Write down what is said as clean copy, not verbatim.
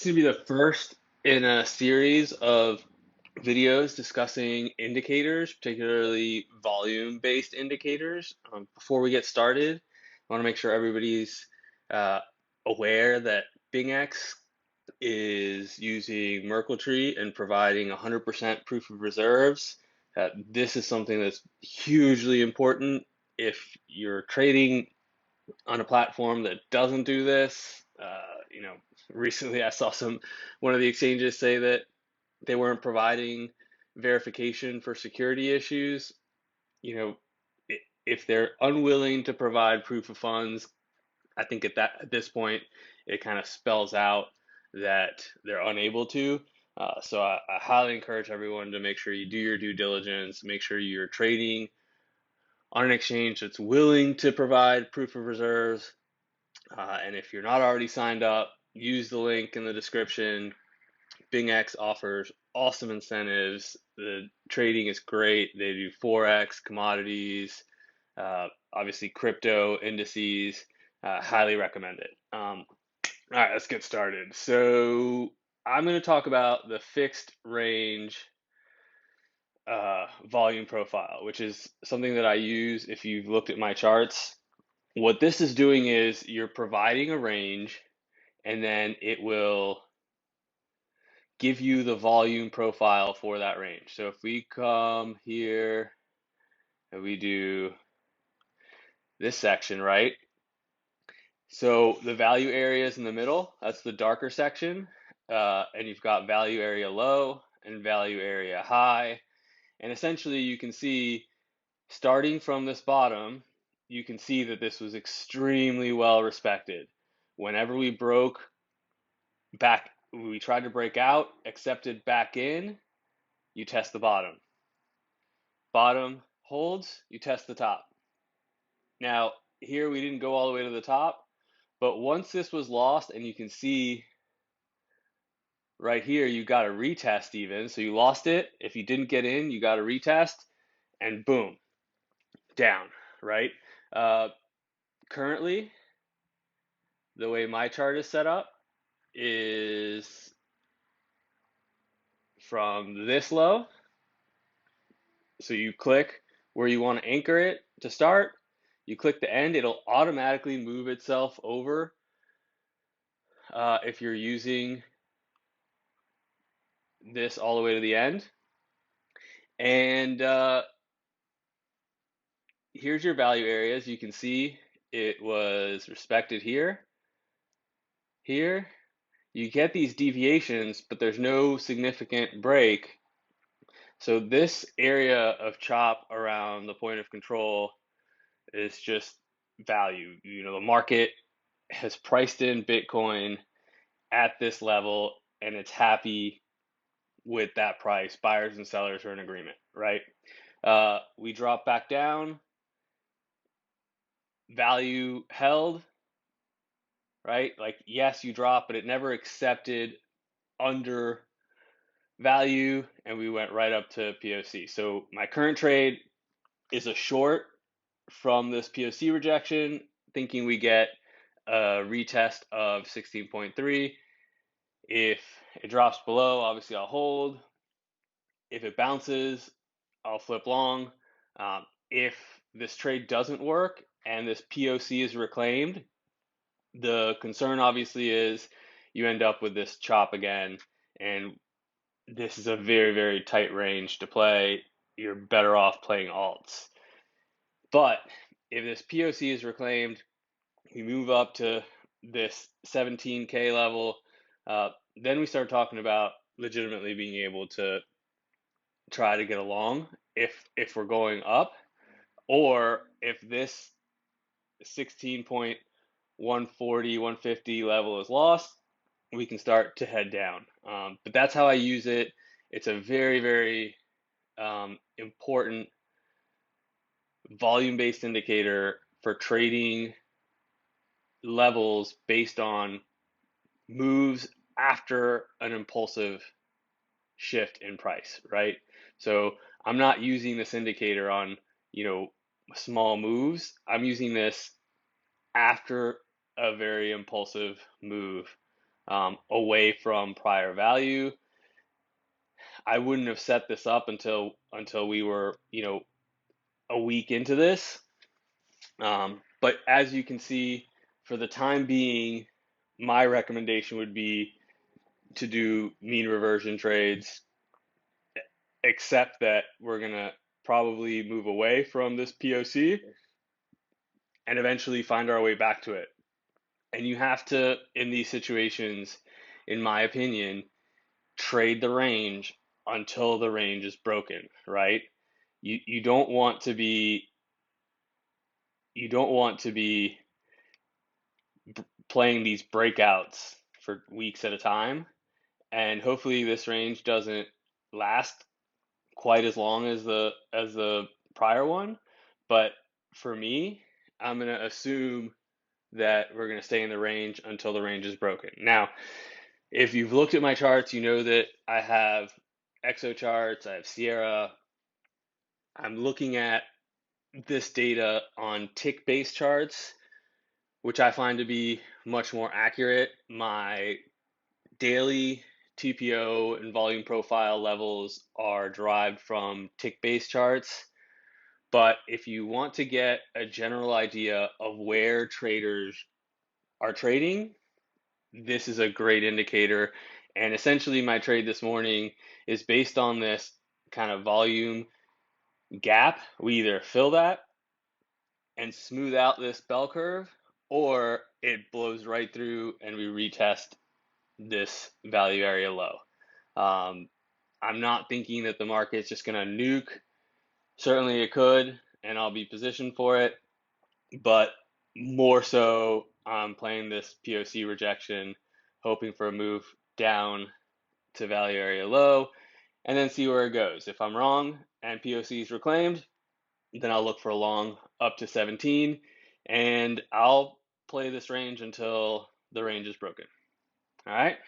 To be the first in a series of videos discussing indicators, particularly volume-based indicators. Before we get started, I want to make sure everybody's uh, aware that BingX is using Merkle Tree and providing 100% proof of reserves. This is something that's hugely important if you're trading on a platform that doesn't do this. Recently I saw one of the exchanges say that they weren't providing verification for security issues. You know, if they're unwilling to provide proof of funds, I think at this point it kind of spells out that they're unable to. So I highly encourage everyone to make sure you do your due diligence, make sure you're trading on an exchange that's willing to provide proof of reserves. And if you're not already signed up, use the link in the description. BingX offers awesome incentives. The trading is great. They do Forex, commodities, obviously crypto, indices. Highly recommend it. All right, let's get started. So I'm going to talk about the fixed range volume profile, which is something that I use if you've looked at my charts. What this is doing is you're providing a range and then it will give you the volume profile for that range. So if we come here and we do this section, right? So the value area is in the middle, that's the darker section. And you've got value area low and value area high. And essentially you can see starting from this bottom, you can see that this was extremely well respected. Whenever we broke back, we tried to break out, accepted back in, you test the bottom. Bottom holds, you test the top. Now, here we didn't go all the way to the top, but once this was lost, and you can see right here, you got to retest even. So you lost it. If you didn't get in, you got to retest, and boom, down, right? Uh, Currently, the way my chart is set up is from this low. So you click where you want to anchor it to start. You click the end, it'll automatically move itself over if you're using this all the way to the end. And here's your value areas. You can see it was respected here, here. You get these deviations, but there's no significant break. So this area of chop around the point of control is just value. The market has priced in Bitcoin at this level and it's happy with that price. Buyers and sellers are in agreement, right? We drop back down, value held, right? Like, yes, you drop, but it never accepted under value, and we went right up to POC. So my current trade is a short from this POC rejection, thinking we get a retest of 16.3. If it drops below, obviously I'll hold. If it bounces, I'll flip long. If this trade doesn't work and this POC is reclaimed, the concern obviously is you end up with this chop again, and this is a very, very tight range to play. You're better off playing alts. But if this POC is reclaimed, we move up to this 17K level, then we start talking about legitimately being able to try to get along if we're going up, or if this 16.140, 150 level is lost, we can start to head down. But that's how I use it. It's a very, very important volume-based indicator for trading levels based on moves after an impulsive shift in price, right? So I'm not using this indicator on, small moves. I'm using this after a very impulsive move. away from prior value. I wouldn't have set this up until we were, a week into this. But as you can see, for the time being, my recommendation would be to do mean reversion trades, except that we're gonna probably move away from this POC and eventually find our way back to it. And you have to, in these situations, in my opinion, trade the range until the range is broken, right? You don't want to be playing these breakouts for weeks at a time. And hopefully this range doesn't last quite as long as the prior one. But for me, I'm gonna assume that we're gonna stay in the range until the range is broken. Now, if you've looked at my charts, you know that I have EXO charts, I have Sierra. I'm looking at this data on tick-based charts, which I find to be much more accurate. My daily TPO and volume profile levels are derived from tick-based charts. But if you want to get a general idea of where traders are trading, this is a great indicator. And essentially, my trade this morning is based on this kind of volume gap. We either fill that and smooth out this bell curve, or it blows right through and we retest this value area low. Um, I'm not thinking that the market's just going to nuke. Certainly it could, and I'll be positioned for it, but more so I'm playing this POC rejection, hoping for a move down to value area low, and then see where it goes. If I'm wrong and POC is reclaimed, then I'll look for a long up to 17, and I'll play this range until the range is broken. All right.